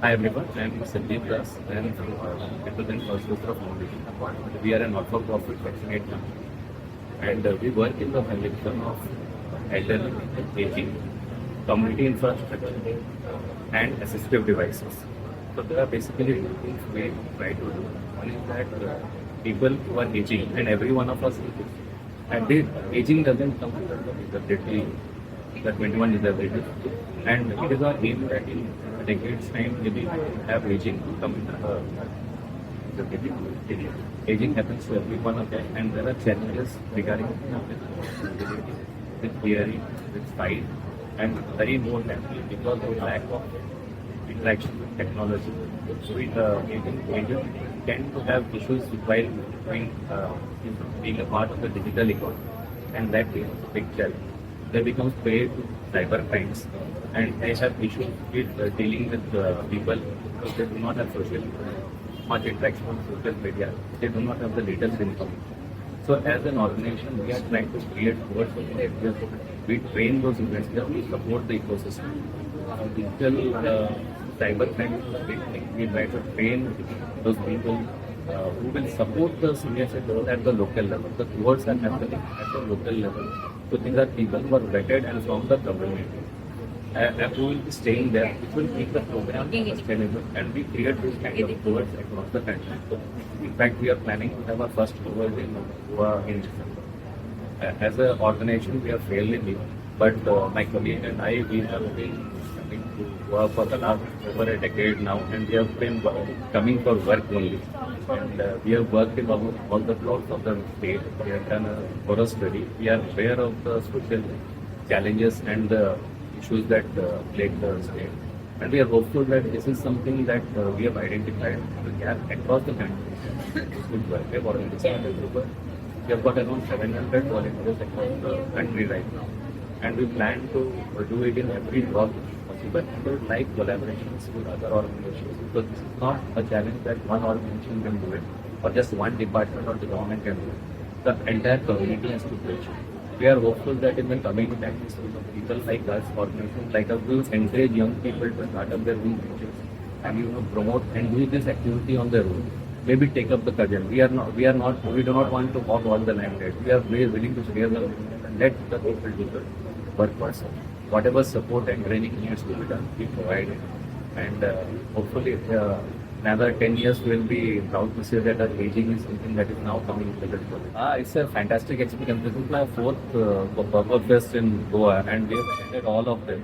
Hi everyone, I am Sandeep Das. I am from represent Hospital Foundation. We are a not-for-profit vaccinate company, and we work in the foundation of elderly, aging, community infrastructure, and assistive devices. So there are basically two things we try to do. One is that people who are aging, and every one of us is, and the aging doesn't come with the disability, the 21 disabilities, and it is our aim that in decades time maybe we have aging come in disability. Aging happens to every one of us, and there are challenges regarding with hearing, with sight, and very more naturally because of lack of interaction with technology. So agents tend to have issues while being a part of the digital economy, and that is a big challenge. They become prey to cyber crimes, and they have issues with dealing with people because they do not have much interaction on social media. They do not have the latest information. So as an organization, we are trying to create words of we train those investors to support the ecosystem. Digital cyber crime is a big thing. We try to train those people who will support the senior citizens at the local level. The towards are happening at the local level. So these are people who are vetted and from the community. And who will be staying there, which will make the program sustainable, and we create this kind of towards across the country. So, in fact, we are planning to have our first tour in Goa in December. As an organization, we are fairly new, but my colleague and I, we have been coming to Goa for the last over a decade now, and we have been coming for work only. And we have worked in almost all the plots of the state. We have done a thorough study. We are aware of the social challenges and the issues that plague the state. And we are hopeful that this is something that we have identified the gap across the country. Good work. We have already started the work. We have got around 700 volunteers across the country right now. And we plan to do it in every block possible. We would like collaborations with other organizations, because this is not a challenge that one organization can do it, or just one department or the government can do it. The entire community has to pitch. We are hopeful that in the coming times, people like us, organizations like us, will encourage young people to start up their own ventures and promote and do this activity on their own. Maybe take up the cudgel. We do not want to walk all the limelight. We are very willing to share the and let the people do the work person. Whatever support and training needs to be done, we provide it. And hopefully, another 10 years we'll be proud to say that our aging is something that is now coming into the development. It's a fantastic experience. This is my fourth Purple Fest in Goa, and we have attended all of them.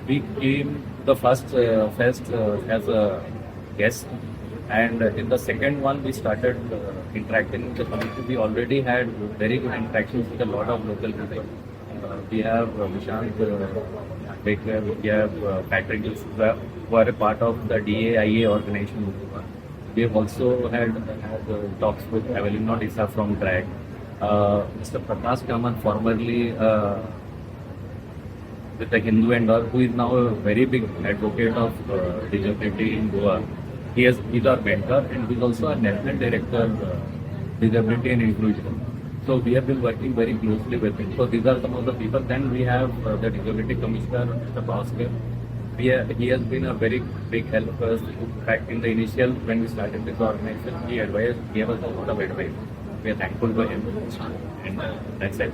We came the first fest as a guest, and in the second one we started interacting with the community. We already had very good interactions with a lot of local people. We have Vishant Baker, we have Patrick who are a part of the DAIA organization. We have also had talks with Evelyn Nodisa from DRAG. Mr. Prakash Kaman, formerly with the Hindu and all, who is now a very big advocate of disability in Goa. He's our mentor, and he's also a national director disability and inclusion. So we have been working very closely with him. So these are some of the people. Then we have the Disability Commissioner, Mr. Bhaskar. He has been a very big help for us. In fact, in the initial, when we started this organization, he gave us a lot of advice. We are thankful for him. And that's it.